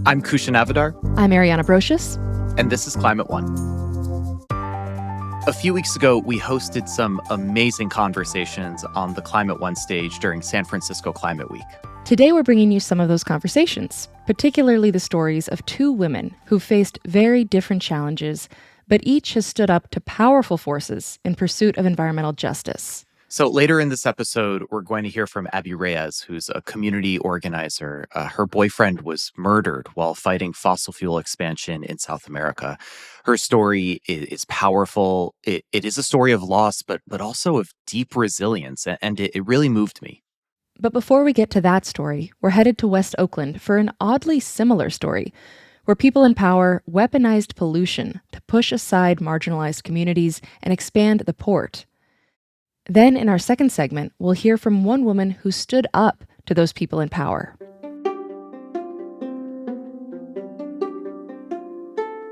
I'm Kushan Avidar. I'm Ariana Brocious. And this is Climate One. A few weeks ago, we hosted some amazing conversations on the Climate One stage during San Francisco Climate Week. Today, we're bringing you some of those conversations, particularly the stories of two women who faced very different challenges, but each has stood up to powerful forces in pursuit of environmental justice. So later in this episode, we're going to hear from Abby Reyes, who's a community organizer. Her boyfriend was murdered while fighting fossil fuel expansion in South America. Her story is powerful. It is a story of loss, but also of deep resilience, and it really moved me. But before we get to that story, we're headed to West Oakland for an oddly similar story, where people in power weaponized pollution to push aside marginalized communities and expand the port. Then, in our second segment, we'll hear from one woman who stood up to those people in power.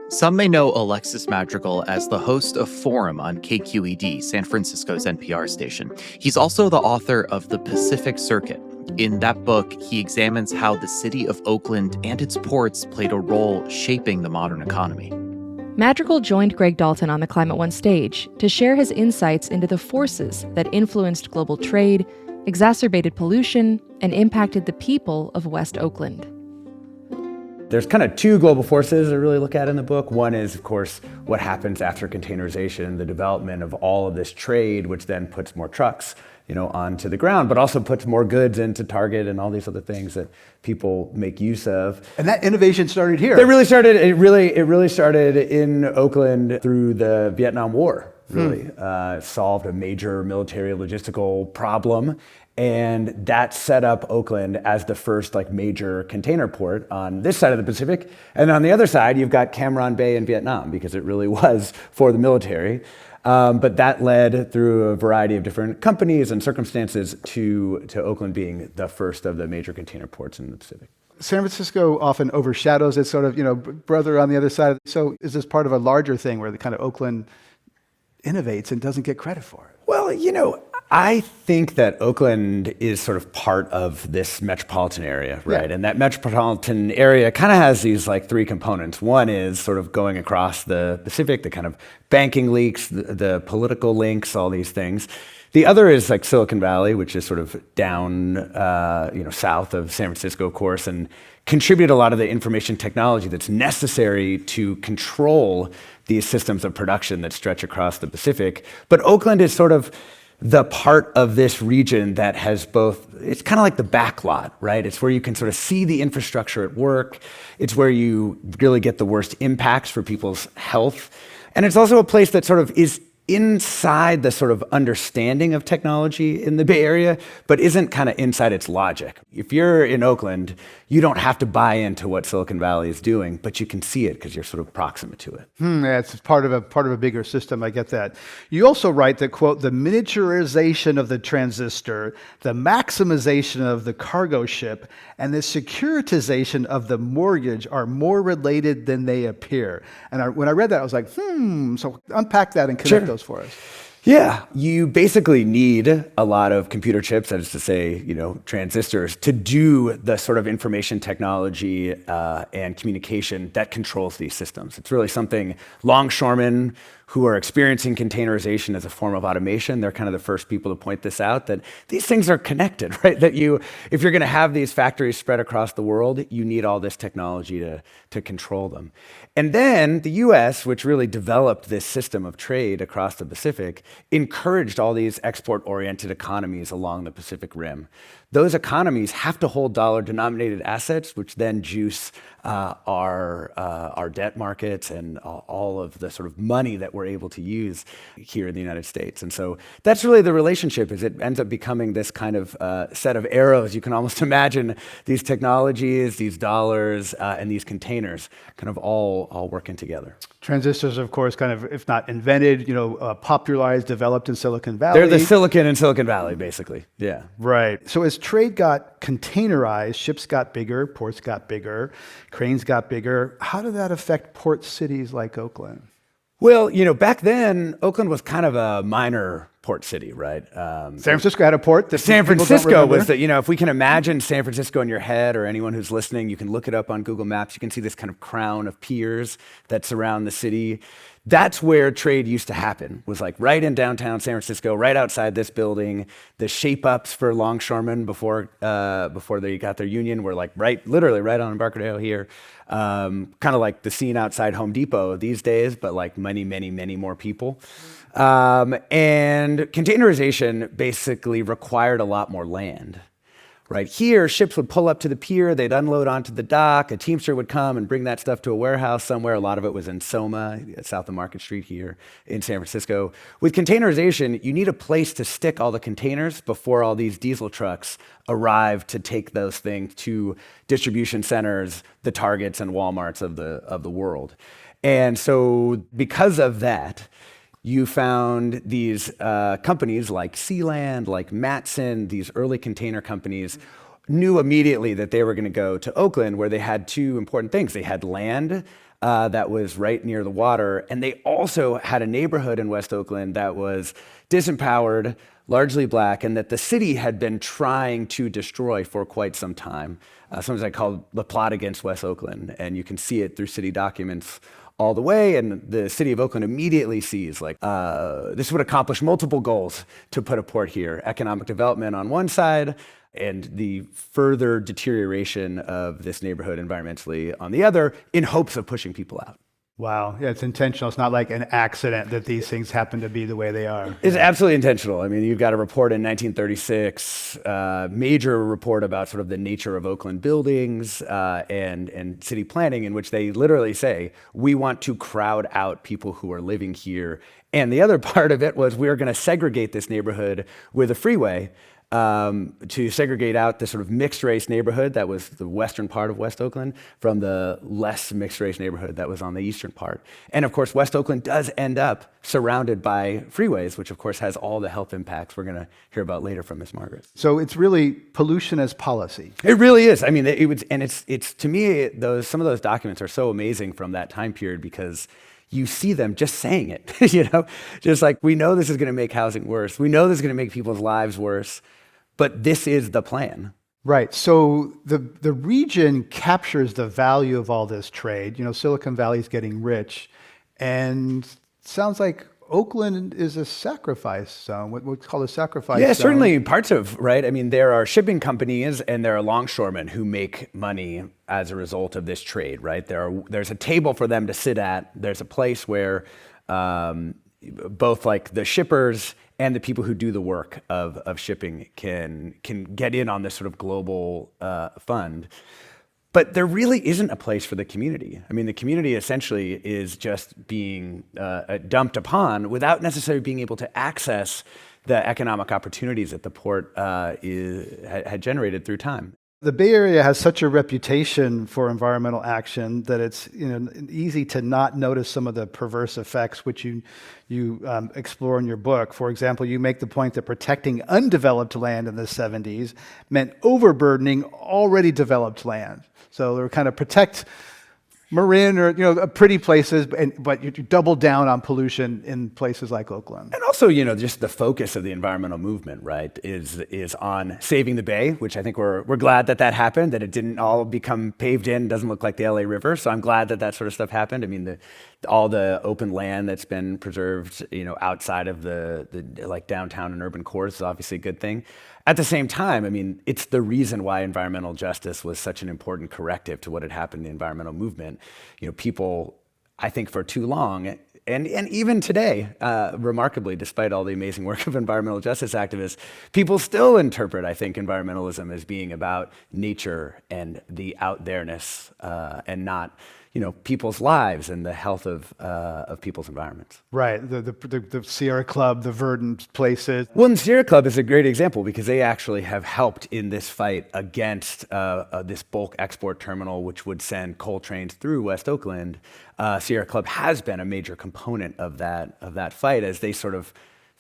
Some may know Alexis Madrigal as the host of Forum on KQED, San Francisco's NPR station. He's also the author of The Pacific Circuit. In that book, he examines how the city of Oakland and its ports played a role shaping the modern economy. Madrigal joined Greg Dalton on the Climate One stage to share his insights into the forces that influenced global trade, exacerbated pollution, and impacted the people of West Oakland. There's kind of two global forces I really look at in the book. One is, of course, what happens after containerization, the development of all of this trade, which then puts more trucks, onto the ground, but also puts more goods into Target and all these other things that people make use of. And that innovation started here. It really started in Oakland through the Vietnam War, really. Solved a major military logistical problem. And that set up Oakland as the first major container port on this side of the Pacific. And on the other side, you've got Cam Ranh Bay in Vietnam, because it really was for the military. But that led through a variety of different companies and circumstances to Oakland being the first of the major container ports in the Pacific. San Francisco often overshadows its sort of, brother on the other side. So is this part of a larger thing where the kind of Oakland innovates and doesn't get credit for it? Well, I think that Oakland is sort of part of this metropolitan area, right? Yeah. And that metropolitan area kind of has these three components. One is sort of going across the Pacific, the kind of banking links, the political links, all these things. The other is Silicon Valley, which is sort of down, south of San Francisco, of course, and contribute a lot of the information technology that's necessary to control these systems of production that stretch across the Pacific. But Oakland is sort of the part of this region that has both, it's kind of like the back lot, right? It's where you can sort of see the infrastructure at work. It's where you really get the worst impacts for people's health. And it's also a place that sort of is inside the sort of understanding of technology in the Bay Area, but isn't kind of inside its logic. If you're in Oakland, you don't have to buy into what Silicon Valley is doing, but you can see it because you're sort of proximate to it. Yeah, it's part of a bigger system. I get that. You also write that, quote, the miniaturization of the transistor, the maximization of the cargo ship, and the securitization of the mortgage are more related than they appear. And when I read that, I was like, so unpack that and connect those for us. Yeah, you basically need a lot of computer chips, that is to say, transistors, to do the sort of information technology and communication that controls these systems. It's really something longshoremen who are experiencing containerization as a form of automation, they're kind of the first people to point this out, that these things are connected, right? That if you're gonna have these factories spread across the world, you need all this technology to control them. And then the US, which really developed this system of trade across the Pacific, encouraged all these export-oriented economies along the Pacific Rim. Those economies have to hold dollar-denominated assets, which then juice our debt markets and all of the sort of money that we're able to use here in the United States. And so that's really the relationship, is it ends up becoming this kind of set of arrows. You can almost imagine these technologies, these dollars, and these containers kind of all working together. Transistors, of course, kind of, if not invented, popularized, developed in Silicon Valley. They're the silicon in Silicon Valley, basically. Yeah. Right. So as trade got containerized, ships got bigger, ports got bigger, cranes got bigger. How did that affect port cities like Oakland? Well, back then, Oakland was kind of a minor port city, right? San Francisco had a port. That San people don't Francisco was remember. if we can imagine San Francisco in your head, or anyone who's listening, you can look it up on Google Maps. You can see this kind of crown of piers that surround the city. That's where trade used to happen, was like right in downtown San Francisco, right outside this building. The shape-ups for longshoremen before they got their union were like literally right on Embarcadero here. Kind of like the scene outside Home Depot these days, but like many, many, many more people. And containerization basically required a lot more land. Right here, ships would pull up to the pier, they'd unload onto the dock, a teamster would come and bring that stuff to a warehouse somewhere. A lot of it was in Soma, south of Market Street here in San Francisco. With containerization, you need a place to stick all the containers before all these diesel trucks arrive to take those things to distribution centers, the Targets and Walmarts of the world. And so because of that, you found these companies like Sealand, like Matson, these early container companies, knew immediately that they were going to go to Oakland, where they had two important things. They had land that was right near the water, and they also had a neighborhood in West Oakland that was disempowered, largely black, and that the city had been trying to destroy for quite some time. Sometimes I call the plot against West Oakland, and you can see it through city documents all the way, and the city of Oakland immediately sees this would accomplish multiple goals to put a port here: economic development on one side, and the further deterioration of this neighborhood environmentally on the other, in hopes of pushing people out. Wow, yeah, it's intentional. It's not like an accident that these things happen to be the way they are. It's absolutely intentional. I mean, you've got a report in 1936, major report about sort of the nature of Oakland buildings and city planning, in which they literally say, we want to crowd out people who are living here. And the other part of it was, we're going to segregate this neighborhood with a freeway, to segregate out the sort of mixed race neighborhood that was the western part of West Oakland from the less mixed race neighborhood that was on the eastern part. And of course, West Oakland does end up surrounded by freeways, which of course has all the health impacts we're going to hear about later from Ms. Margaret. So it's really pollution as policy. It really is. I mean, it's to me, some of those documents are so amazing from that time period, because you see them just saying it, just like, we know this is going to make housing worse. We know this is going to make people's lives worse. But this is the plan. Right. So the region captures the value of all this trade. Silicon Valley is getting rich, and it sounds like Oakland is a sacrifice zone, what's called a sacrifice zone. Yeah, certainly parts of, right? I mean, there are shipping companies and there are longshoremen who make money as a result of this trade, right? There's a table for them to sit at. There's a place where both like the shippers and the people who do the work of shipping can get in on this sort of global fund. But there really isn't a place for the community. I mean, the community essentially is just being dumped upon without necessarily being able to access the economic opportunities that the port had generated through time. The Bay Area has such a reputation for environmental action that it's easy to not notice some of the perverse effects which you explore in your book. For example, you make the point that protecting undeveloped land in the 70s meant overburdening already developed land. So they were kind of protect Marin or pretty places, but you double down on pollution in places like Oakland. And also, just the focus of the environmental movement, right, is on saving the Bay, which I think we're glad that happened, that it didn't all become paved in, doesn't look like the LA River. So I'm glad that sort of stuff happened. I mean, all the open land that's been preserved, outside of the like downtown and urban cores is obviously a good thing. At the same time, I mean, it's the reason why environmental justice was such an important corrective to what had happened in the environmental movement. People, I think for too long, and even today, remarkably, despite all the amazing work of environmental justice activists, people still interpret, I think, environmentalism as being about nature and the out-there-ness, and not people's lives and the health of people's environments. Right, the Sierra Club, the verdant places. Well, and Sierra Club is a great example because they actually have helped in this fight against this bulk export terminal, which would send coal trains through West Oakland. Sierra Club has been a major component of that fight, as they sort of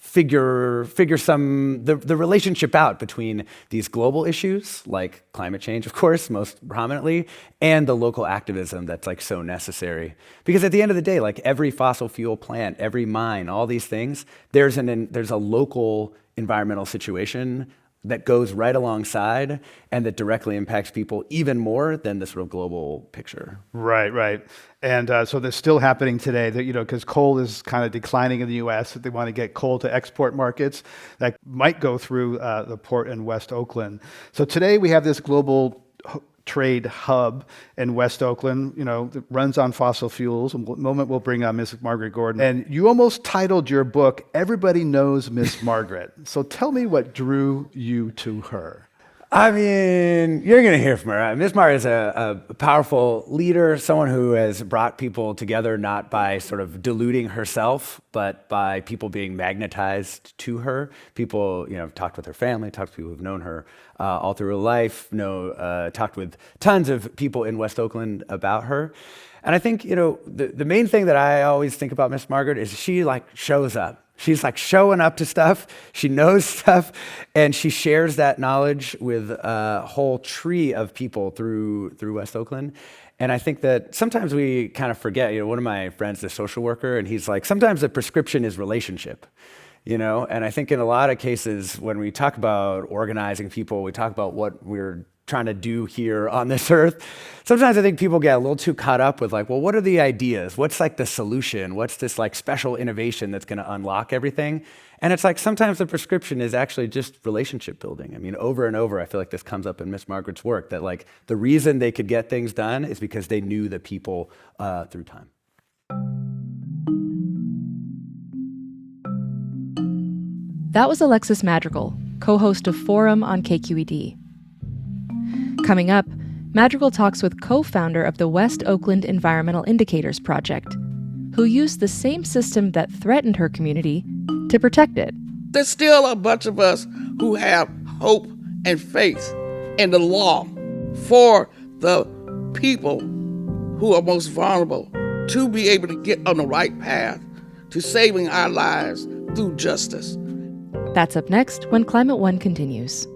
figure the relationship out between these global issues like climate change, of course, most prominently, and the local activism that's like so necessary. Because at the end of the day, like every fossil fuel plant, every mine, all these things, there's a local environmental situation that goes right alongside and that directly impacts people even more than the sort of global picture. Right. And so that's still happening today, that, because coal is kind of declining in the U.S. They want to get coal to export markets that might go through the port in West Oakland. So today we have this global trade hub in West Oakland, that runs on fossil fuels. In a moment, we'll bring on Ms. Margaret Gordon. And you almost titled your book, Everybody Knows Miss Margaret. So tell me what drew you to her. I mean, you're going to hear from her. Ms. Margaret is a powerful leader, someone who has brought people together not by sort of diluting herself, but by people being magnetized to her. People, talked with her family, talked to people who've known her all through her life, talked with tons of people in West Oakland about her. And I think, the main thing that I always think about Miss Margaret is she shows up. She's showing up to stuff, she knows stuff, and she shares that knowledge with a whole tree of people through West Oakland. And I think that sometimes we kind of forget, one of my friends is a social worker, and he's like, sometimes the prescription is relationship. And I think in a lot of cases, when we talk about organizing people, we talk about what we're trying to do here on this earth. Sometimes I think people get a little too caught up with well, what are the ideas? What's the solution? What's this special innovation that's going to unlock everything? And it's sometimes the prescription is actually just relationship building. I mean, over and over, I feel like this comes up in Miss Margaret's work, that the reason they could get things done is because they knew the people through time. That was Alexis Madrigal, co-host of Forum on KQED. Coming up, Madrigal talks with co-founder of the West Oakland Environmental Indicators Project, who used the same system that threatened her community to protect it. There's still a bunch of us who have hope and faith in the law for the people who are most vulnerable to be able to get on the right path to saving our lives through justice. That's up next when Climate One continues.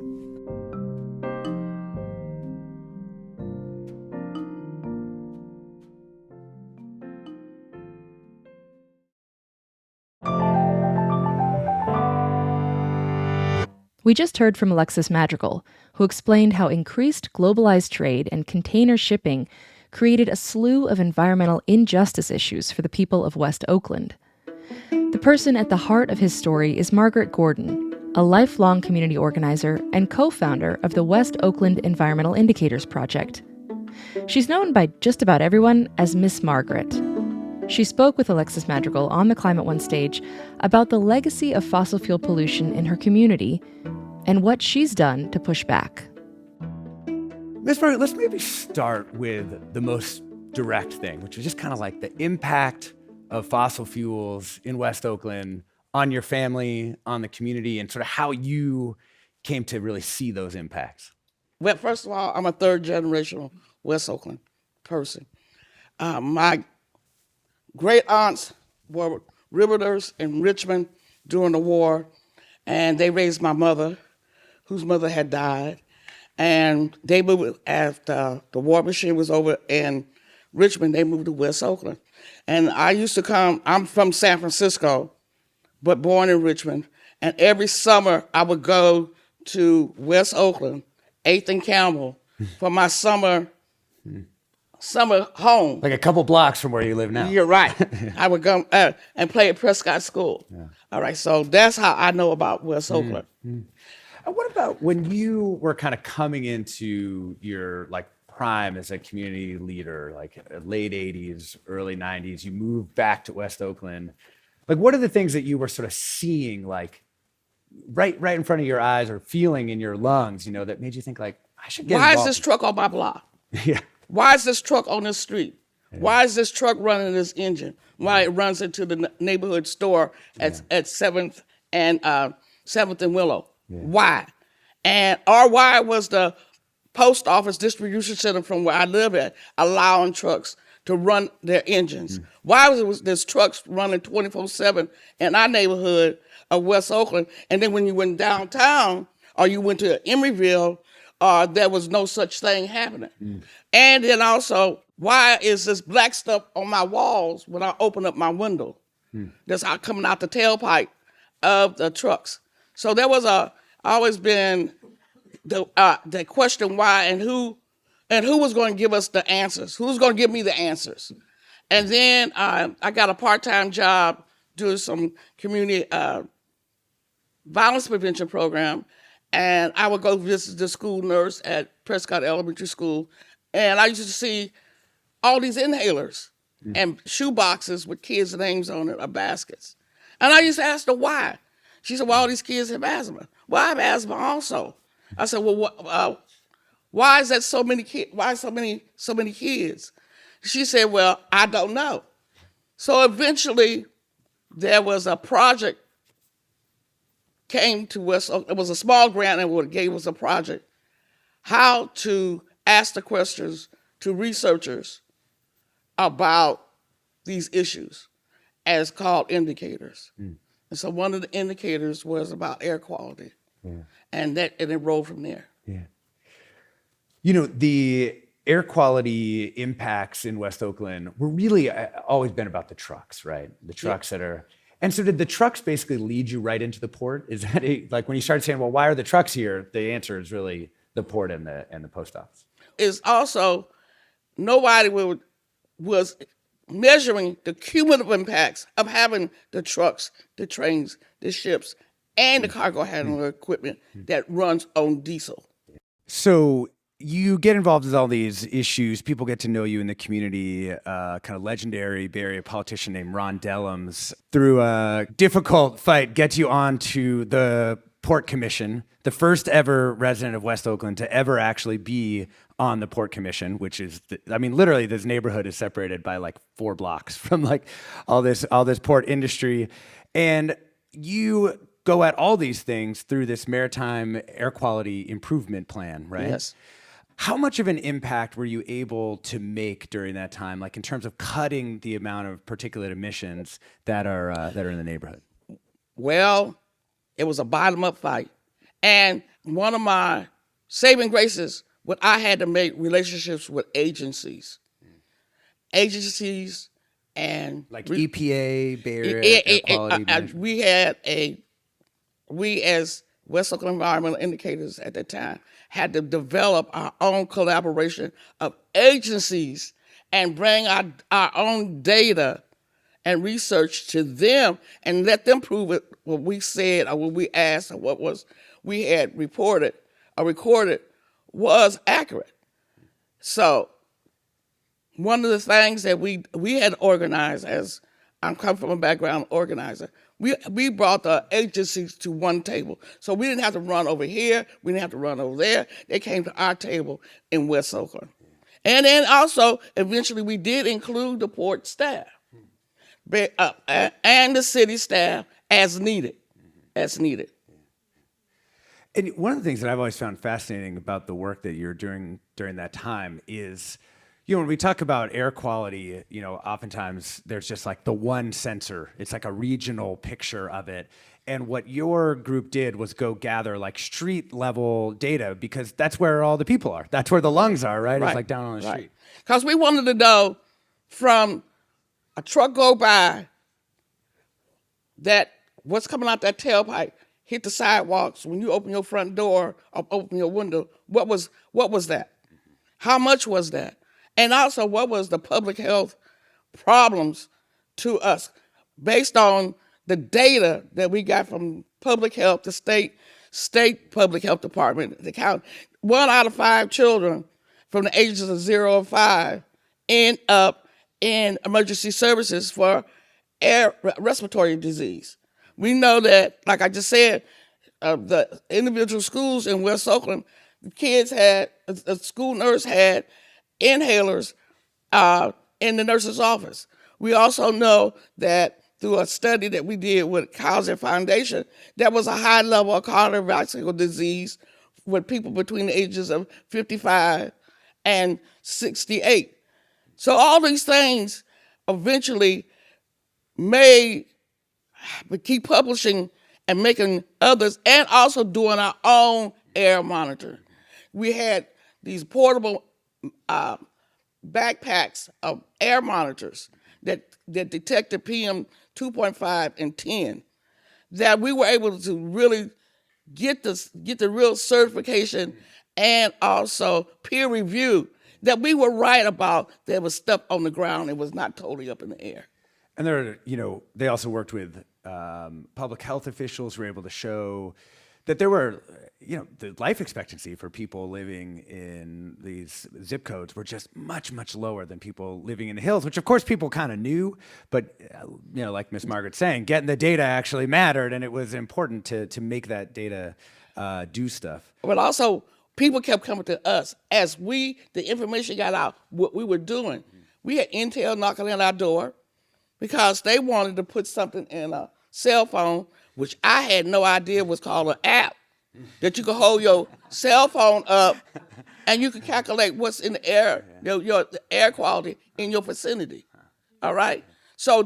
We just heard from Alexis Madrigal, who explained how increased globalized trade and container shipping created a slew of environmental injustice issues for the people of West Oakland. The person at the heart of his story is Margaret Gordon, a lifelong community organizer and co-founder of the West Oakland Environmental Indicators Project. She's known by just about everyone as Miss Margaret. She spoke with Alexis Madrigal on the Climate One stage about the legacy of fossil fuel pollution in her community and what she's done to push back. Ms. Margaret, let's maybe start with the most direct thing, which is just kind of the impact of fossil fuels in West Oakland on your family, on the community, and sort of how you came to really see those impacts. Well, first of all, I'm a third generational West Oakland person. My great aunts were riveters in Richmond during the war, and they raised my mother, whose mother had died. And they moved after the war machine was over in Richmond. They moved to West Oakland. And I used to come, I'm from San Francisco, but born in Richmond. And every summer I would go to West Oakland, 8th and Campbell, for my summer home. A couple blocks from where you live now. You're right. I would go and play at Prescott School. Yeah. All right, so that's how I know about West Oakland. And what about when you were kind of coming into your prime as a community leader, late 80s, early 90s, you moved back to West Oakland. What are the things that you were sort of seeing right in front of your eyes or feeling in your lungs, that made you think I should get Why involved? is this truck on my block? Yeah. Why is this truck on this street? Yeah. Why is this truck running this engine? Why it runs into the neighborhood store at 7th and 7th and Willow? Yeah. Why? And why was the post office distribution center from where I live at allowing trucks to run their engines? Why was there's trucks running 24/7 in our neighborhood of West Oakland, and then when you went downtown or you went to Emeryville, there was no such thing happening? And then also, why is this black stuff on my walls when I open up my window? That's out coming out the tailpipe of the trucks. So there was always been the question why and who was going to give us the answers? Who's going to give me the answers? And then I got a part-time job doing some community violence prevention program, and I would go visit the school nurse at Prescott Elementary School, and I used to see all these inhalers and shoe boxes with kids' names on it, or baskets. And I used to ask her why. She said, well, all these kids have asthma. Well, I have asthma also. I said, well, why is that so many kids? Why so many kids? She said, well, I don't know. So eventually there was a project came to West Oakland. It was a small grant and what gave us a project, how to ask the questions to researchers about these issues, as called indicators. And so one of the indicators was about air quality. And it rolled from there. You know, the air quality impacts in West Oakland were really always been about the trucks, right? The trucks that are, and so did the trucks basically lead you right into the port? Is that like when you started saying, well, why are the trucks here? The answer is really the port and the post office. It's also, nobody was measuring the cumulative impacts of having the trucks, the trains, the ships, and the cargo handling equipment that runs on diesel. So you get involved with all these issues. People get to know you in the community. Kind of legendary Bay Area politician named Ron Dellums, through a difficult fight, gets you onto the Port Commission, the first ever resident of West Oakland to ever actually be on the Port Commission, which is, literally this neighborhood is separated by like 4 blocks from like all this port industry. And you go at all these things through this maritime air quality improvement plan, right? Yes. How much of an impact were you able to make during that time, like in terms of cutting the amount of particulate emissions that are in the neighborhood? Well, it was a bottom-up fight. And one of my saving graces, what I had to make relationships with agencies and like EPA, Bay Area Air Quality Management. We as West Oakland Environmental Indicators at that time had to develop our own collaboration of agencies and bring our own data and research to them and let them prove it, what we said or what we asked or what was we had reported or recorded was accurate. So one of the things that we had organized, as I'm coming from a background organizer, we brought the agencies to one table. So we didn't have to run over here, we didn't have to run over there. They came to our table in West Oakland. And then also, eventually we did include the port staff and the city staff as needed. And one of the things that I've always found fascinating about the work that you're doing during that time is, when we talk about air quality, oftentimes there's just like the one sensor. It's like a regional picture of it. And what your group did was go gather like street level data, because that's where all the people are. That's where the lungs are, right? It's like down on the street. Because we wanted to know from a truck go by that what's coming out that tailpipe hit the sidewalks when you open your front door or open your window. What was that? How much was that? And also, what was the public health problems to us based on the data that we got from public health, the state public health department, the county? 1 out of 5 children from the ages of 0 to 5 end up in emergency services for respiratory disease. We know that, like I just said, the individual schools in West Oakland, the kids had, a school nurse had inhalers in the nurse's office. We also know that through a study that we did with Kaiser Foundation, there was a high level of cardiovascular disease with people between the ages of 55 and 68. So all these things eventually made, we keep publishing and making others, and also doing our own air monitoring. We had these portable backpacks of air monitors that detected PM 2.5 and 10, that we were able to really get the real certification and also peer review that we were right about. There was stuff on the ground. It was not totally up in the air. And they also worked with public health officials who were able to show that there were, the life expectancy for people living in these zip codes were just much, much lower than people living in the hills, which of course people kind of knew, but like Miss Margaret's saying, getting the data actually mattered, and it was important to make that data do stuff. But also, people kept coming to us as the information got out, what we were doing. We had Intel knocking on our door because they wanted to put something in a cell phone, which I had no idea was called an app, that you could hold your cell phone up and you could calculate what's in the air, the air quality in your vicinity. All right? So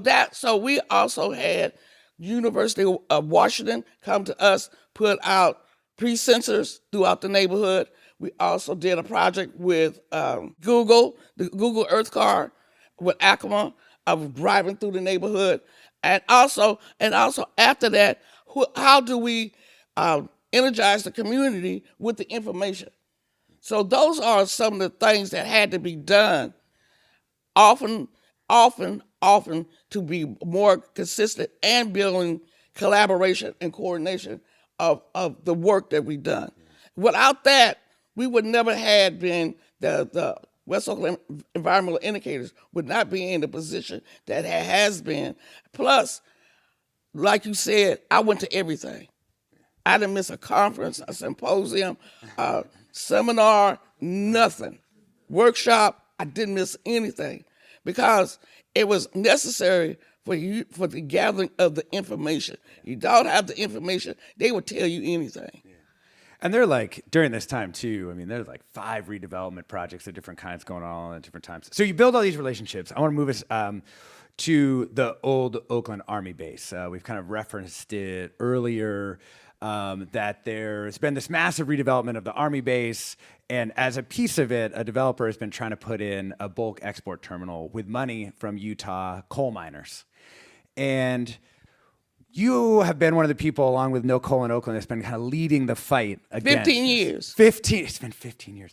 we also had University of Washington come to us, put out pre-sensors throughout the neighborhood. We also did a project with Google, the Google Earth car with Acoma, of driving through the neighborhood. And also after that, how do we energize the community with the information? So those are some of the things that had to be done often to be more consistent and building collaboration and coordination of the work that we've done. Without that, we would never have been the West Oakland environmental indicators would not be in the position that it has been. Plus, like you said, I went to everything. I didn't miss a conference, a symposium, a seminar, nothing. Workshop, I didn't miss anything because it was necessary for the gathering of the information. You don't have the information, they will tell you anything. And they're like, during this time too, there's like 5 redevelopment projects of different kinds going on at different times. So you build all these relationships. I want to move us to the old Oakland Army base. We've kind of referenced it earlier, that there's been this massive redevelopment of the Army base. And as a piece of it, a developer has been trying to put in a bulk export terminal with money from Utah coal miners. And you have been one of the people, along with No Coal in Oakland, that's been kind of leading the fight against 15 years. 15. It's been 15 years.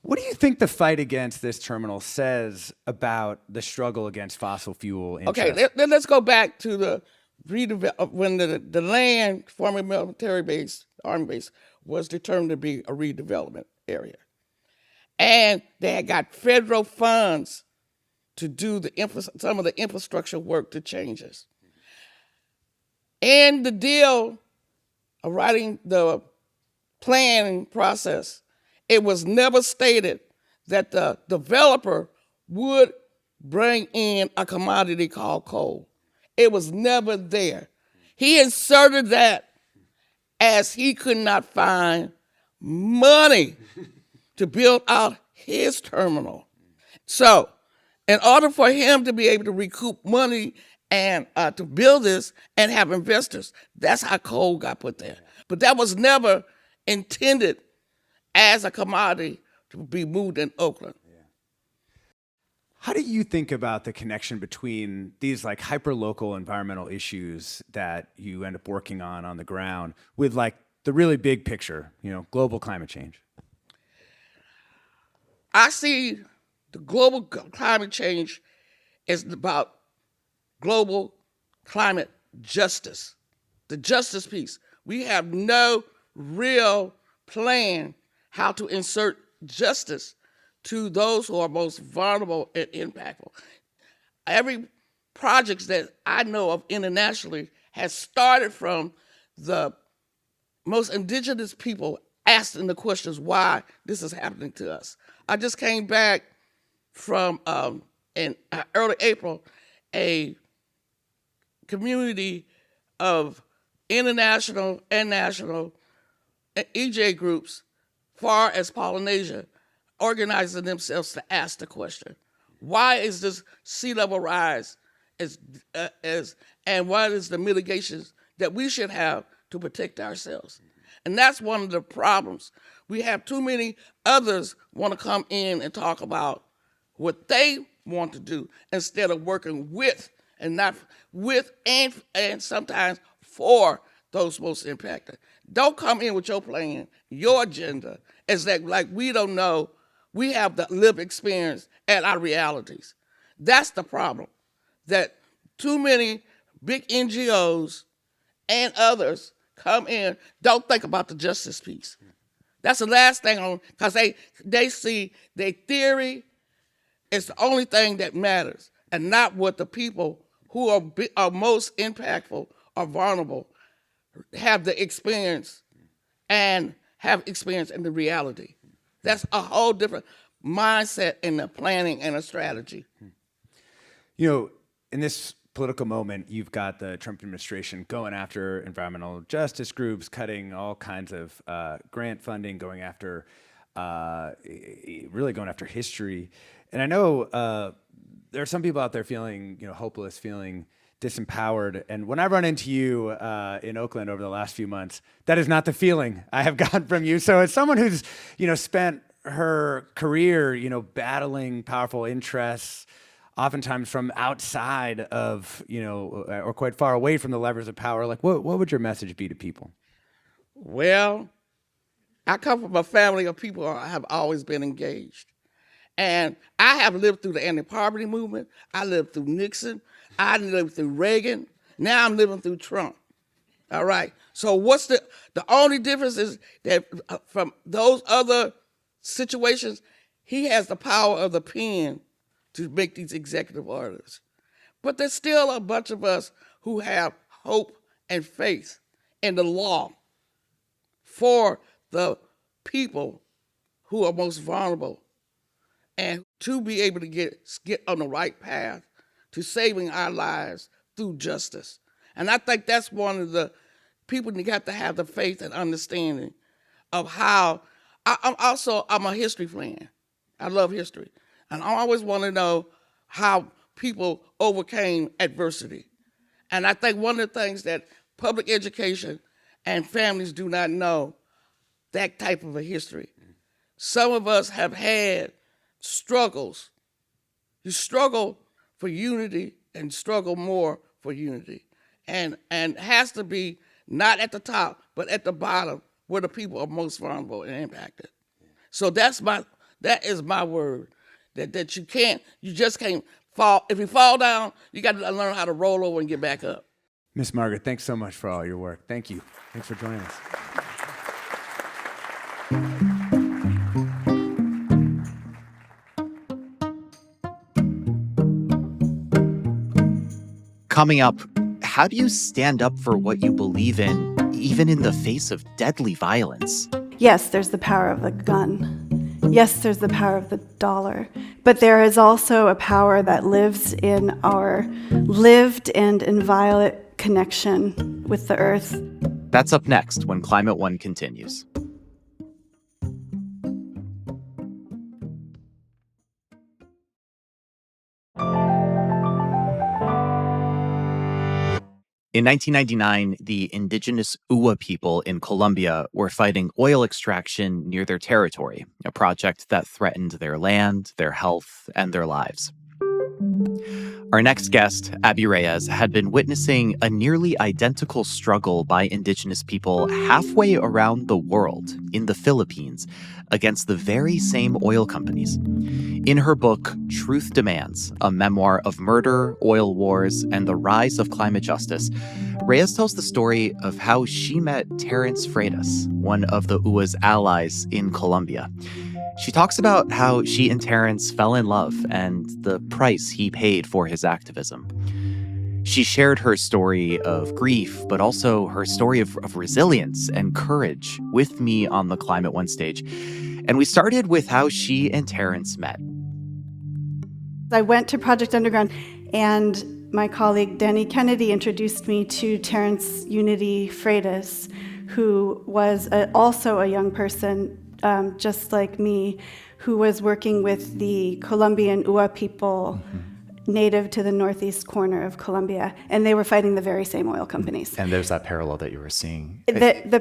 What do you think the fight against this terminal says about the struggle against fossil fuel interests? Okay, then let's go back to the when the land, former military base, Army base, was determined to be a redevelopment area. And they had got federal funds to do some of the infrastructure work to change this. And the deal of writing the planning process, it was never stated that the developer would bring in a commodity called coal. It was never there. He inserted that as he could not find money to build out his terminal. So, in order for him to be able to recoup money and to build this and have investors, that's how coal got put there. But that was never intended as a commodity to be moved in Oakland. How do you think about the connection between these like hyper-local environmental issues that you end up working on the ground with like the really big picture, global climate change? I see the global climate change is about global climate justice, the justice piece. We have no real plan how to insert justice to those who are most vulnerable and impactful. Every project that I know of internationally has started from the most indigenous people asking the questions why this is happening to us. I just came back from, in early April, a community of international and national EJ groups, far as Polynesia, organizing themselves to ask the question, Why is this sea level rise and what is the mitigations that we should have to protect ourselves? And that's one of the problems. We have too many others want to come in and talk about what they want to do instead of working with and not with and sometimes for those most impacted. Don't come in with your plan, your agenda, as that like we don't know. We have the lived experience and our realities. That's the problem. That too many big NGOs and others come in, don't think about the justice piece. That's the last thing on, because they see their theory is the only thing that matters, and not what the people who are most impactful or vulnerable have the experience and have experience in the reality. That's a whole different mindset in the planning and a strategy. You know, in this political moment, you've got the Trump administration going after environmental justice groups, cutting all kinds of grant funding, going after, really going after history. And I know there are some people out there feeling, hopeless, feeling disempowered. And when I run into you in Oakland over the last few months, that is not the feeling I have gotten from you. So as someone who's, spent her career, battling powerful interests, oftentimes from outside of, or quite far away from the levers of power, like what would your message be to people? Well, I come from a family of people who have always been engaged. And I have lived through the anti-poverty movement. I lived through Nixon. I lived through Reagan. Now I'm living through Trump. All right. So what's the only difference is that from those other situations, he has the power of the pen to make these executive orders. But there's still a bunch of us who have hope and faith in the law for the people who are most vulnerable, and to be able to get on the right path to saving our lives through justice. And I think that's one of the people that got to have the faith and understanding of how, I'm a history fan. I love history. And I always want to know how people overcame adversity. And I think one of the things that public education and families do not know, that type of a history. Some of us have had struggles. You struggle for unity and struggle more for unity. And has to be not at the top, but at the bottom where the people are most vulnerable and impacted. So that is my word. That you just can't fall. If you fall down, you got to learn how to roll over and get back up. Miss Margaret, thanks so much for all your work. Thank you. Thanks for joining us. Coming up, how do you stand up for what you believe in, even in the face of deadly violence? Yes, there's the power of the gun. Yes, there's the power of the dollar. But there is also a power that lives in our lived and inviolate connection with the earth. That's up next when Climate One continues. In 1999, the indigenous Uwa people in Colombia were fighting oil extraction near their territory, a project that threatened their land, their health, and their lives. Our next guest, Abby Reyes, had been witnessing a nearly identical struggle by indigenous people halfway around the world in the Philippines against the very same oil companies. In her book, Truth Demands, a memoir of murder, oil wars, and the rise of climate justice, Reyes tells the story of how she met Terence Freitas, one of the UA's allies in Colombia. She talks about how she and Terence fell in love and the price he paid for his activism. She shared her story of grief, but also her story of resilience and courage with me on the Climate One stage. And we started with how she and Terence met. I went to Project Underground, and my colleague Danny Kennedy introduced me to Terence Unity Freitas, who was also a young person, just like me, who was working with the Colombian Ua people native to the northeast corner of Colombia, and they were fighting the very same oil companies. And there's that parallel that you were seeing. The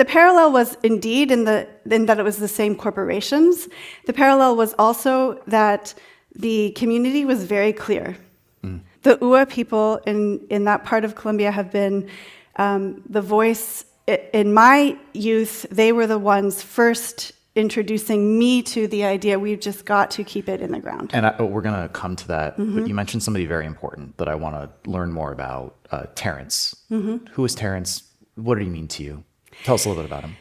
parallel was indeed in that it was the same corporations. The parallel was also that the community was very clear. The Ua people in that part of Colombia have been the voice. In my youth, they were the ones first introducing me to the idea we've just got to keep it in the ground. And we're going to come to that, but you mentioned somebody very important that I want to learn more about, Terrence. Who is Terrence? What did he mean to you? Tell us a little bit about him.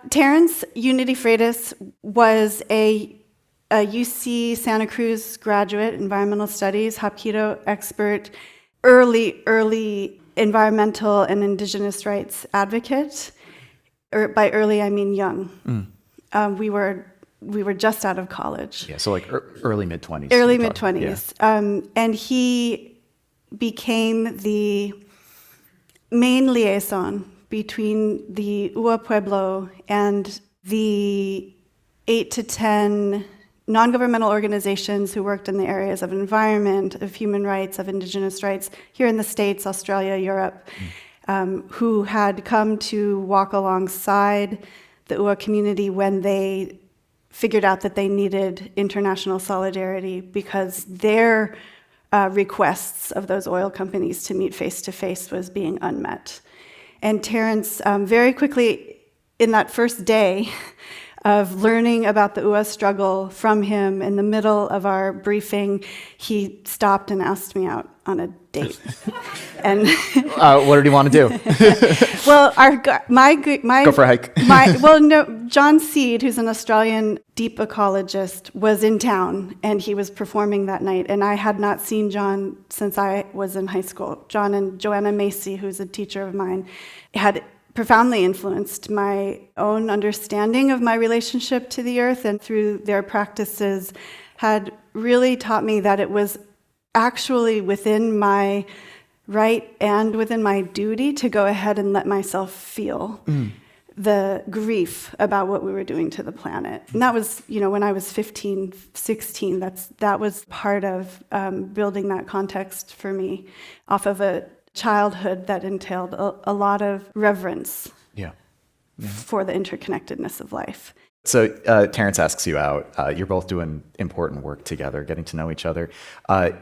Terrence Unity Freitas was a UC Santa Cruz graduate, environmental studies, Hapkido expert, early environmental and indigenous rights advocate. By early, I mean young. We were just out of college. Yeah, so like early mid-20s. Early mid-20s. Yeah. And he became the main liaison between the Ua Pueblo and the 8 to 10 non-governmental organizations who worked in the areas of environment, of human rights, of indigenous rights, here in the States, Australia, Europe, who had come to walk alongside the Ua community when they figured out that they needed international solidarity because their requests of those oil companies to meet face-to-face was being unmet. And Terrence, very quickly, in that first day of learning about the Ua struggle from him, in the middle of our briefing, he stopped and asked me out on a date. And what did he want to do? well, my go for a hike. John Seed, who's an Australian deep ecologist, was in town and he was performing that night. And I had not seen John since I was in high school. John and Joanna Macy, who's a teacher of mine, had profoundly influenced my own understanding of my relationship to the earth, and through their practices had really taught me that it was actually within my right and within my duty to go ahead and let myself feel the grief about what we were doing to the planet. And that was, when I was 15, 16, that was part of building that context for me off of a childhood that entailed a lot of reverence for the interconnectedness of life. So Terrence asks you out. You're both doing important work together, getting to know each other.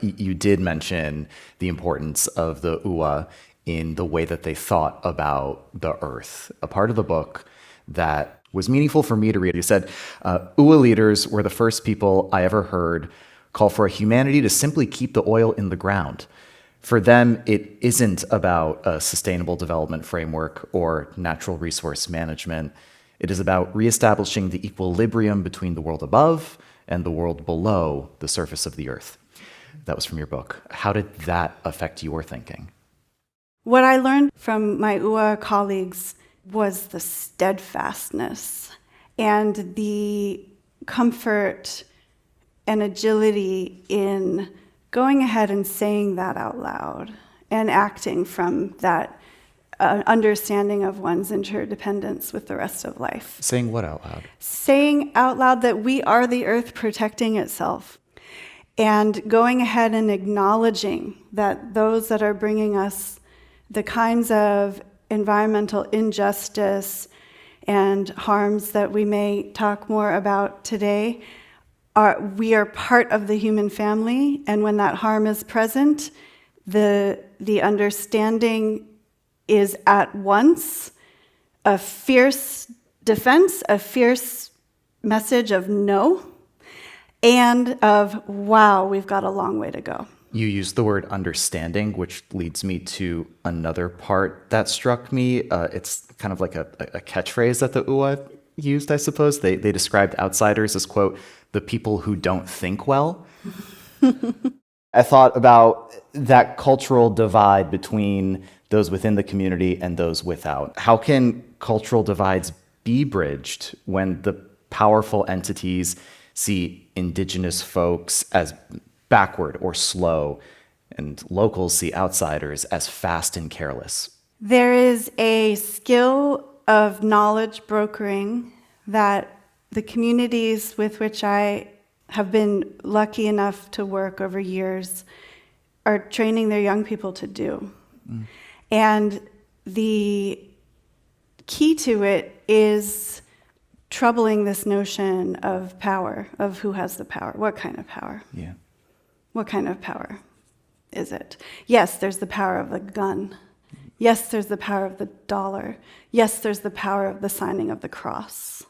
You did mention the importance of the Ua in the way that they thought about the earth. A part of the book that was meaningful for me to read, you said, Ua leaders were the first people I ever heard call for a humanity to simply keep the oil in the ground. For them, it isn't about a sustainable development framework or natural resource management. It is about reestablishing the equilibrium between the world above and the world below the surface of the earth. That was from your book. How did that affect your thinking? What I learned from my Ua colleagues was the steadfastness and the comfort and agility in going ahead and saying that out loud and acting from that understanding of one's interdependence with the rest of life. Saying what out loud? Saying out loud that we are the earth protecting itself, and going ahead and acknowledging that those that are bringing us the kinds of environmental injustice and harms that we may talk more about today, we are part of the human family, and when that harm is present, the understanding is at once a fierce defense, a fierce message of no, and of, wow, we've got a long way to go. You used the word understanding, which leads me to another part that struck me. It's kind of like a catchphrase that the Ua used, I suppose. They described outsiders as, quote, the people who don't think well. I thought about that cultural divide between those within the community and those without. How can cultural divides be bridged when the powerful entities see indigenous folks as backward or slow, and locals see outsiders as fast and careless? There is a skill of knowledge brokering that the communities with which I have been lucky enough to work over years are training their young people to do. And the key to it is troubling this notion of power, of who has the power. What kind of power? Yeah. What kind of power is it? Yes, there's the power of the gun. Yes, there's the power of the dollar. Yes, there's the power of the signing of the cross.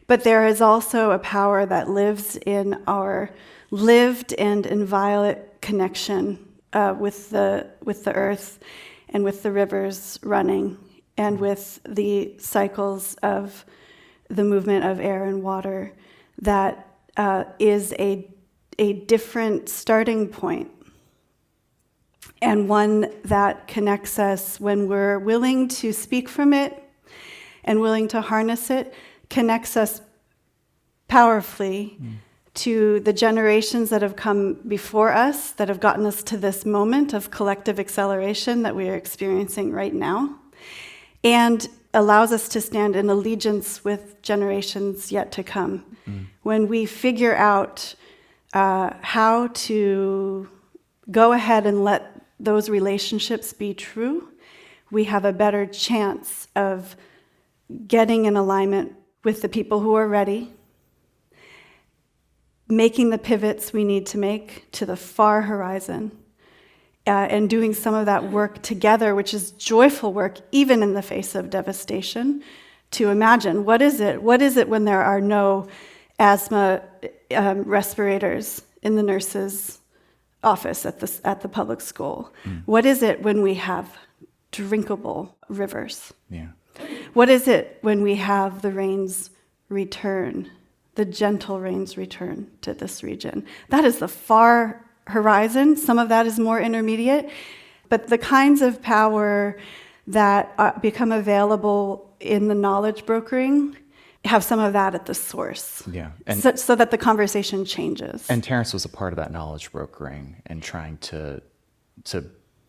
But there is also a power that lives in our lived and inviolate connection with the earth and with the rivers running and with the cycles of the movement of air and water that is a different starting point, and one that connects us when we're willing to speak from it and willing to harness it, connects us powerfully to the generations that have come before us, that have gotten us to this moment of collective acceleration that we are experiencing right now, and allows us to stand in allegiance with generations yet to come. When we figure out how to go ahead and let those relationships be true, we have a better chance of getting in alignment with the people who are ready, making the pivots we need to make to the far horizon, and doing some of that work together, which is joyful work, even in the face of devastation, to imagine what is it when there are no asthma respirators in the nurse's office at the public school? What is it when we have drinkable rivers? Yeah. What is it when we have the rains return, the gentle rains return to this region? That is the far horizon. Some of that is more intermediate, but the kinds of power that become available in the knowledge brokering have some of that at the source. Yeah. And so that the conversation changes. And Terrence was a part of that knowledge brokering and trying to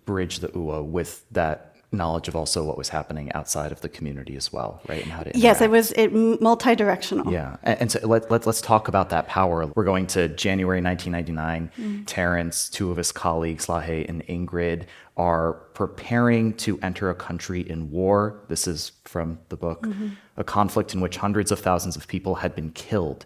bridge the UA with that knowledge of also what was happening outside of the community as well, right? And how to interact. Yes, it was multi-directional. Yeah, and so let's talk about that power. We're going to January 1999. Terrence, two of his colleagues, Lahe and Ingrid, are preparing to enter a country in war. This is from the book, a conflict in which hundreds of thousands of people had been killed.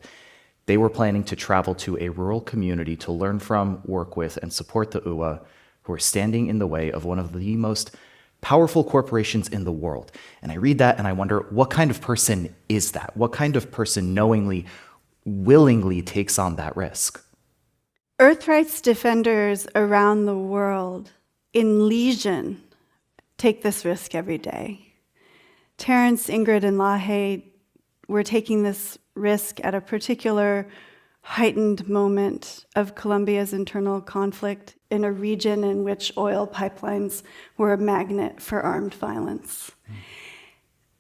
They were planning to travel to a rural community to learn from, work with, and support the UA, who are standing in the way of one of the most powerful corporations in the world. And I read that and I wonder, what kind of person is that? What kind of person knowingly, willingly takes on that risk? Earth rights defenders around the world in legion take this risk every day. Terrence, Ingrid, and Lahe were taking this risk at a particular heightened moment of Colombia's internal conflict in a region in which oil pipelines were a magnet for armed violence.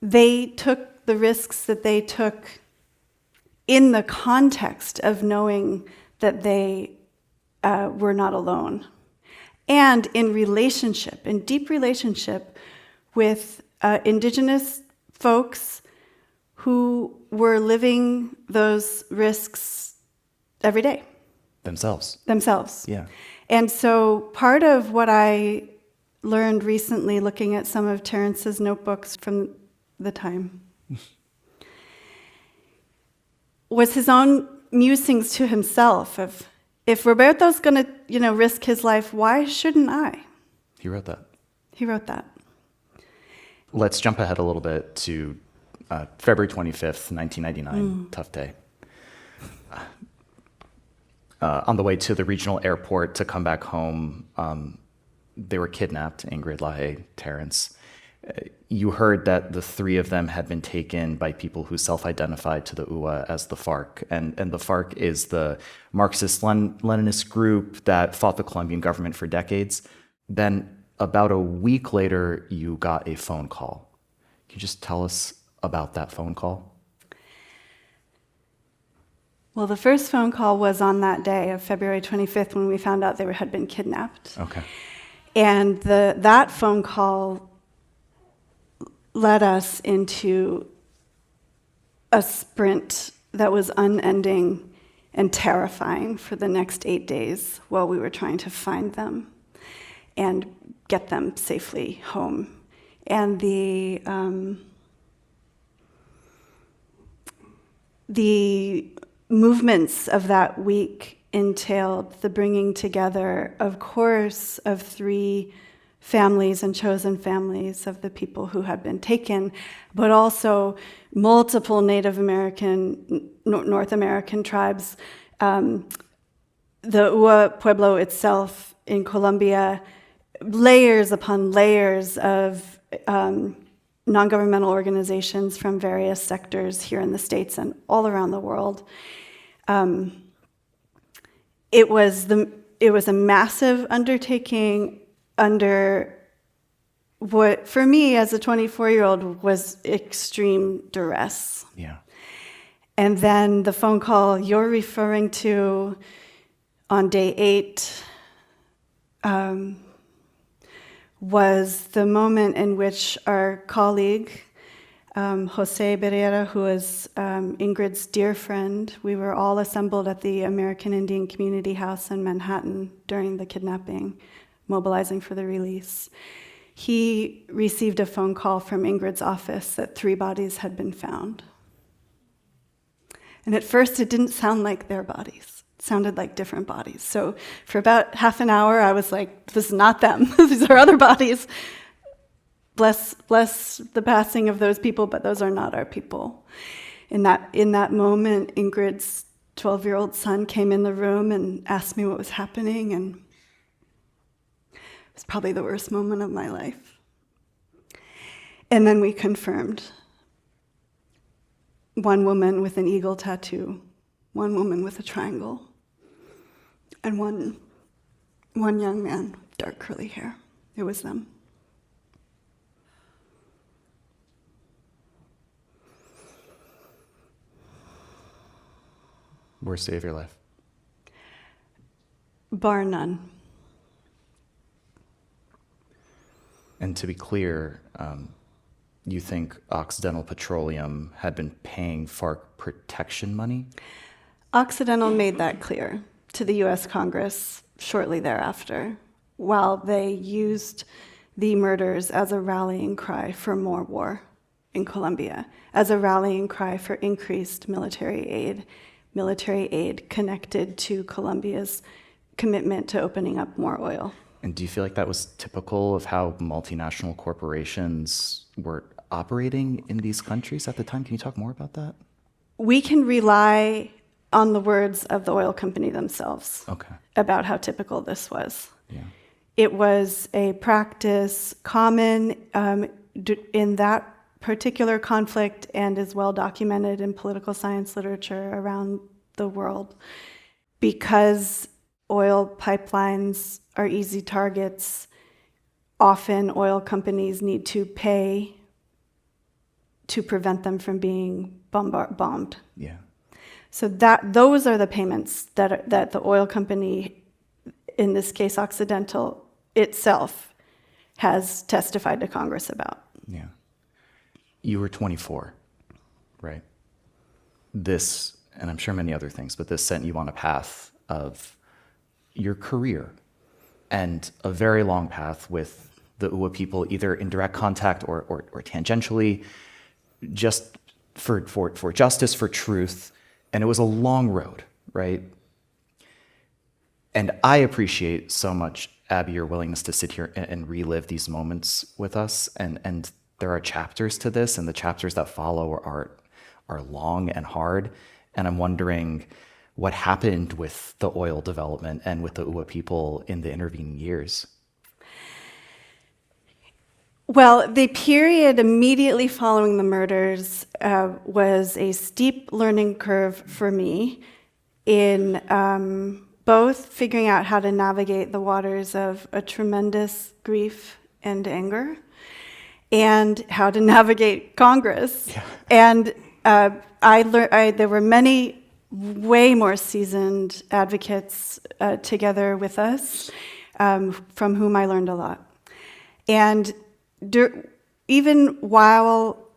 They took the risks that they took in the context of knowing that they were not alone, and in relationship, in deep relationship with indigenous folks who were living those risks every day. Themselves. Yeah. And so part of what I learned recently looking at some of Terrence's notebooks from the time was his own musings to himself of, if Roberto's going to, risk his life, why shouldn't I? He wrote that. He wrote that. Let's jump ahead a little bit to February 25th, 1999, tough day. On the way to the regional airport to come back home, they were kidnapped, Ingrid, Lahe, Terrence. You heard that the three of them had been taken by people who self-identified to the UA as the FARC. And the FARC is the Marxist-Leninist group that fought the Colombian government for decades. Then about a week later, you got a phone call. Can you just tell us about that phone call? Well, the first phone call was on that day of February 25th when we found out they had been kidnapped. Okay. And that phone call led us into a sprint that was unending and terrifying for the next 8 days while we were trying to find them and get them safely home. And the movements of that week entailed the bringing together, of course, of 3 families and chosen families of the people who had been taken, but also multiple Native American, North American tribes, the Ua Pueblo itself in Colombia, layers upon layers of non-governmental organizations from various sectors here in the States and all around the world. It was a massive undertaking under what, for me as a 24-year-old, was extreme duress. Yeah. And then the phone call you're referring to on day 8 was the moment in which our colleague, Jose Berriera, who was Ingrid's dear friend, we were all assembled at the American Indian Community House in Manhattan during the kidnapping, mobilizing for the release. He received a phone call from Ingrid's office that 3 bodies had been found. And at first, it didn't sound like their bodies. It sounded like different bodies. So for about half an hour, I was like, this is not them. These are other bodies. Bless the passing of those people, but those are not our people. In that moment, Ingrid's 12-year-old son came in the room and asked me what was happening, and it was probably the worst moment of my life. And then we confirmed. 1 woman with an eagle tattoo, 1 woman with a triangle, and one young man with dark curly hair. It was them. Worst day of your life? Bar none. And to be clear, you think Occidental Petroleum had been paying FARC protection money? Occidental made that clear to the US Congress shortly thereafter, while they used the murders as a rallying cry for more war in Colombia, as a rallying cry for increased military aid connected to Colombia's commitment to opening up more oil. And do you feel like that was typical of how multinational corporations were operating in these countries at the time? Can you talk more about that? We can rely on the words of the oil company themselves about how typical this was. Yeah. It was a practice common in that particular conflict and is well documented in political science literature around the world. Because oil pipelines are easy targets, often oil companies need to pay to prevent them from being bombed. Yeah. So those are the payments that the oil company, in this case Occidental itself, has testified to Congress about. Yeah. You were 24, right? This, and I'm sure many other things, but this sent you on a path of your career and a very long path with the Ua people, either in direct contact or tangentially, just for justice, for truth. And it was a long road, right? And I appreciate so much, Abby, your willingness to sit here and relive these moments with us. And there are chapters to this, and the chapters that follow are long and hard. And I'm wondering what happened with the oil development and with the Ua people in the intervening years. Well, the period immediately following the murders was a steep learning curve for me in both figuring out how to navigate the waters of a tremendous grief and anger, and how to navigate Congress. Yeah. And there were many way more seasoned advocates together with us, from whom I learned a lot. And even while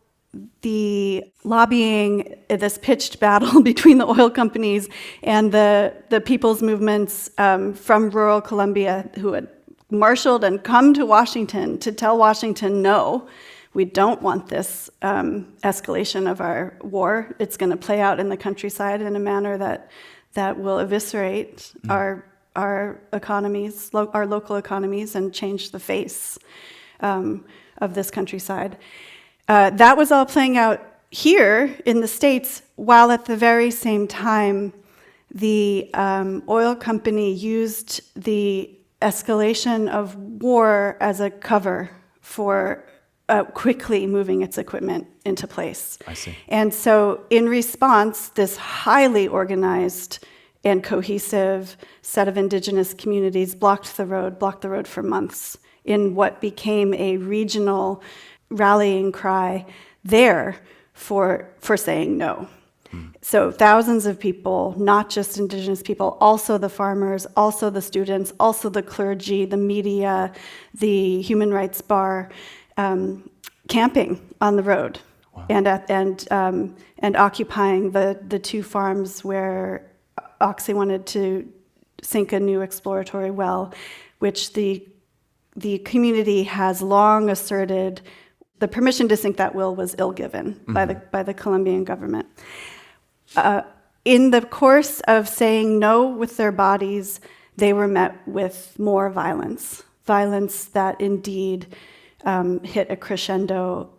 the lobbying, this pitched battle between the oil companies and the people's movements from rural Colombia who had marshaled and come to Washington to tell Washington, no, we don't want this escalation of our war. It's going to play out in the countryside in a manner that will eviscerate our economies, our local economies, and change the face of this countryside. That was all playing out here in the States, while at the very same time, the oil company used the escalation of war as a cover for quickly moving its equipment into place. I see. And so in response, this highly organized and cohesive set of indigenous communities blocked the road for months in what became a regional rallying cry there for saying no. So thousands of people, not just indigenous people, also the farmers, also the students, also the clergy, the media, the human rights bar, camping on the road. Wow. and occupying the two farms where Oxy wanted to sink a new exploratory well, which the community has long asserted the permission to sink that well was ill-given by the Colombian government. In the course of saying no with their bodies, they were met with more violence that indeed hit a crescendo,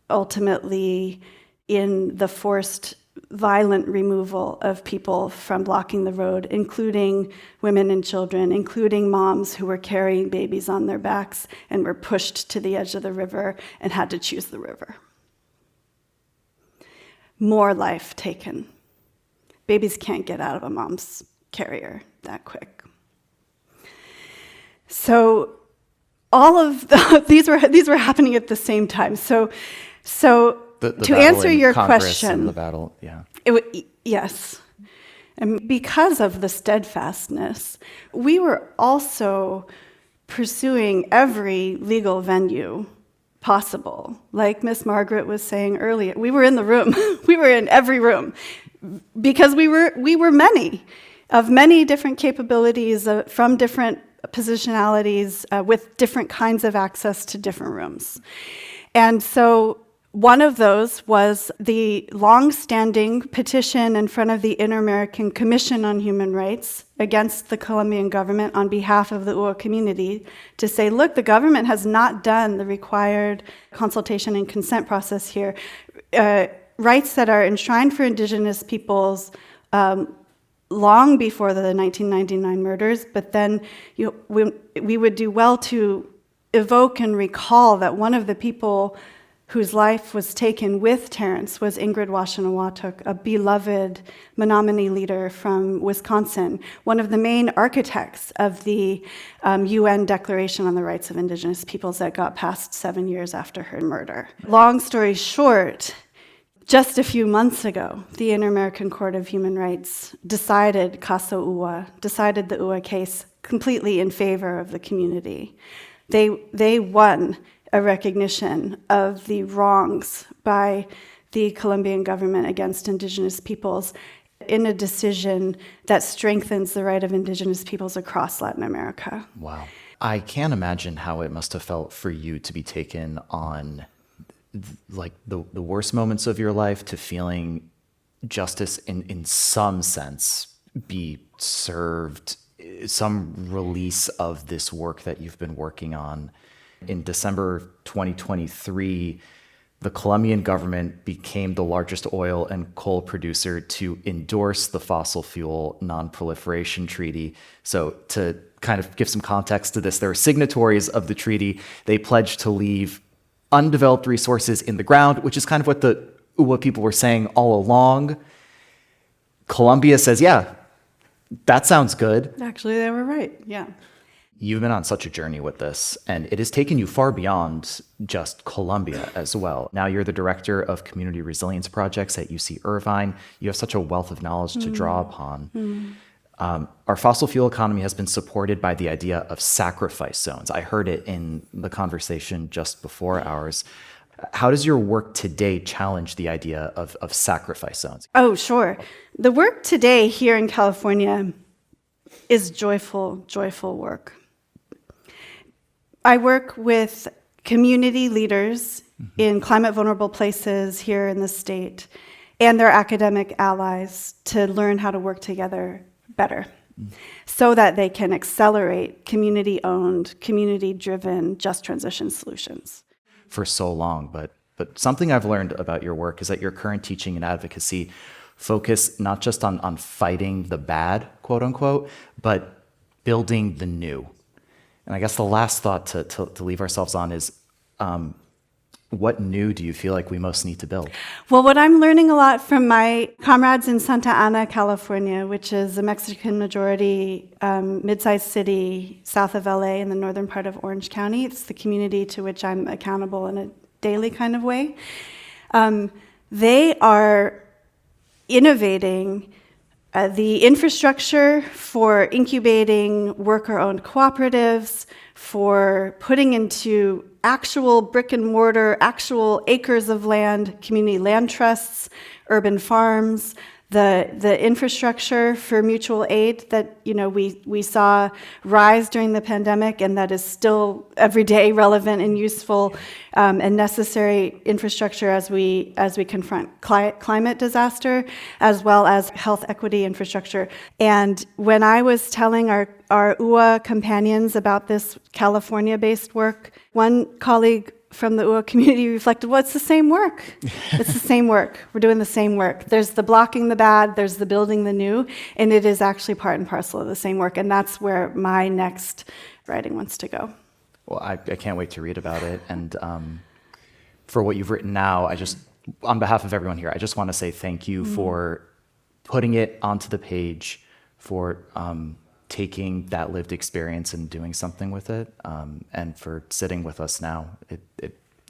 ultimately in the forced violent removal of people from blocking the road, including women and children, including moms who were carrying babies on their backs and were pushed to the edge of the river and had to choose the river. More life taken. Babies can't get out of a mom's carrier that quick. So all of these were happening at the same time. So to answer your Congress question, and the battle, yeah. Yes. And because of the steadfastness, we were also pursuing every legal venue possible. Like Miss Margaret was saying earlier, we were in the room. We were in every room because we were many different capabilities from different positionalities with different kinds of access to different rooms. And so one of those was the long-standing petition in front of the Inter-American Commission on Human Rights against the Colombian government on behalf of the UA community to say, look, the government has not done the required consultation and consent process here. Rights that are enshrined for indigenous peoples long before the 1999 murders, but then we would do well to evoke and recall that one of the people whose life was taken with Terrence was Ingrid Washenawatuk, a beloved Menominee leader from Wisconsin, one of the main architects of the UN Declaration on the Rights of Indigenous Peoples that got passed 7 years after her murder. Long story short, just a few months ago, the Inter-American Court of Human Rights decided Caso UA, decided the UA case completely in favor of the community. They won a recognition of the wrongs by the Colombian government against indigenous peoples in a decision that strengthens the right of indigenous peoples across Latin America. Wow. I can't imagine how it must have felt for you to be taken on like the worst moments of your life to feeling justice in some sense be served, some release of this work that you've been working on. In December 2023, the Colombian government became the largest oil and coal producer to endorse the fossil fuel non-proliferation treaty. So to kind of give some context to this, there were signatories of the treaty. They pledged to leave undeveloped resources in the ground, which is kind of what the UWA people were saying all along. Colombia says, yeah, that sounds good. Actually, they were right, yeah. You've been on such a journey with this, and it has taken you far beyond just Colombia as well. Now you're the director of community resilience projects at UC Irvine. You have such a wealth of knowledge to draw upon. Our fossil fuel economy has been supported by the idea of sacrifice zones. I heard it in the conversation just before ours. How does your work today challenge the idea of sacrifice zones? Oh, sure. The work today here in California is joyful, joyful work. I work with community leaders in climate vulnerable places here in the state and their academic allies to learn how to work together better so that they can accelerate community-owned, community-driven just transition solutions. For so long, but something I've learned about your work is that your current teaching and advocacy focus not just on fighting the bad, quote unquote, but building the new. And I guess the last thought to leave ourselves on is, what new do you feel like we most need to build? Well, what I'm learning a lot from my comrades in Santa Ana, California, which is a Mexican-majority mid-sized city south of LA in the northern part of Orange County. It's the community to which I'm accountable in a daily kind of way. They are innovating the infrastructure for incubating worker-owned cooperatives, for putting into actual brick and mortar, actual acres of land, community land trusts, urban farms, the infrastructure for mutual aid that we saw rise during the pandemic, and that is still every day relevant and useful and necessary infrastructure as we confront climate disaster, as well as health equity infrastructure. And when I was telling our UA companions about this California-based work, one colleague from the UA community reflected, well, it's the same work. It's the same work. We're doing the same work. There's the blocking the bad, there's the building the new, and it is actually part and parcel of the same work. And that's where my next writing wants to go. Well, I can't wait to read about it. And for what you've written now, on behalf of everyone here, I just want to say thank you for putting it onto the page, for taking that lived experience and doing something with it, and for sitting with us now.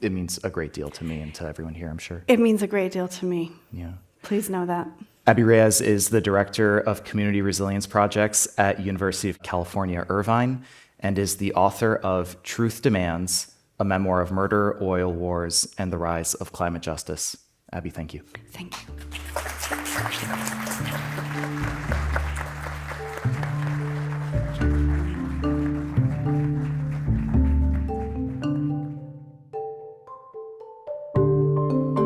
It means a great deal to me and to everyone here, I'm sure. It means a great deal to me. Yeah. Please know that. Abby Reyes is the Director of Community Resilience Projects at University of California, Irvine, and is the author of Truth Demands, a Memoir of Murder, Oil Wars, and the Rise of Climate Justice. Abby, thank you. Thank you.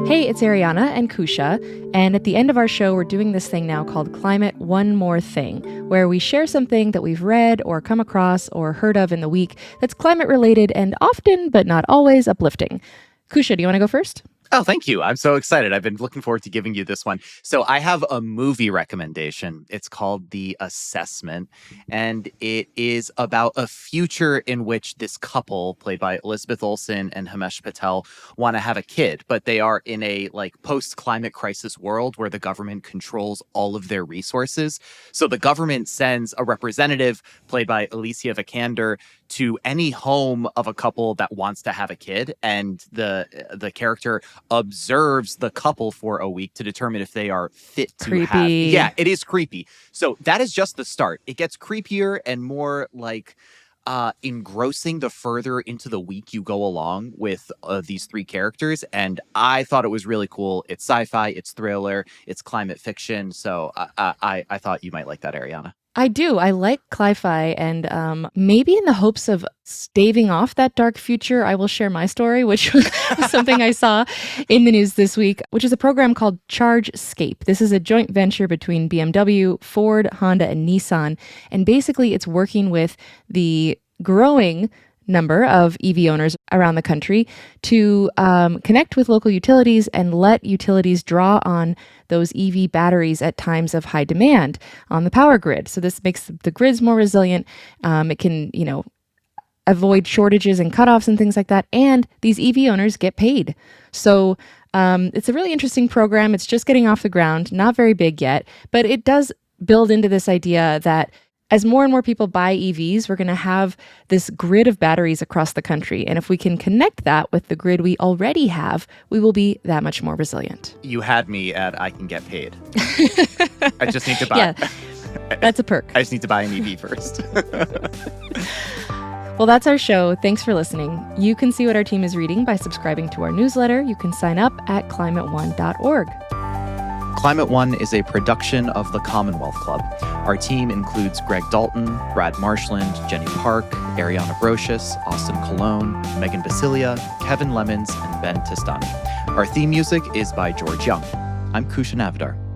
Hey, it's Ariana and Kusha, and at the end of our show, we're doing this thing now called Climate One More Thing, where we share something that we've read or come across or heard of in the week that's climate-related and often, but not always, uplifting. Kusha, do you want to go first? Oh, thank you. I'm so excited. I've been looking forward to giving you this one. So I have a movie recommendation. It's called The Assessment, and it is about a future in which this couple, played by Elizabeth Olsen and Himesh Patel, want to have a kid, but they are in a post-climate crisis world where the government controls all of their resources. So the government sends a representative, played by Alicia Vikander, to any home of a couple that wants to have a kid, and the character observes the couple for a week to determine if they are fit to have. Yeah, it is creepy. So that is just the start. It gets creepier and more engrossing the further into the week you go along with these three characters. And I thought it was really cool. It's sci-fi, it's thriller, it's climate fiction. So I thought you might like that, Ariana. I do. I like cli-fi, and maybe in the hopes of staving off that dark future, I will share my story, which was something I saw in the news this week, which is a program called ChargeScape. This is a joint venture between BMW, Ford, Honda, and Nissan, and basically it's working with the growing number of EV owners around the country to connect with local utilities and let utilities draw on those EV batteries at times of high demand on the power grid. So this makes the grids more resilient. It can, avoid shortages and cutoffs and things like that. And these EV owners get paid. So it's a really interesting program. It's just getting off the ground, not very big yet, but it does build into this idea that as more and more people buy EVs, we're going to have this grid of batteries across the country. And if we can connect that with the grid we already have, we will be that much more resilient. You had me at I can get paid. I just need to buy. Yeah, that's a perk. I just need to buy an EV first. Well, that's our show. Thanks for listening. You can see what our team is reading by subscribing to our newsletter. You can sign up at climateone.org. Climate One is a production of the Commonwealth Club. Our team includes Greg Dalton, Brad Marshland, Jenny Park, Ariana Brocious, Austin Colon, Megan Basilia, Kevin Lemons, and Ben Testani. Our theme music is by George Young. I'm Kushan Avdar.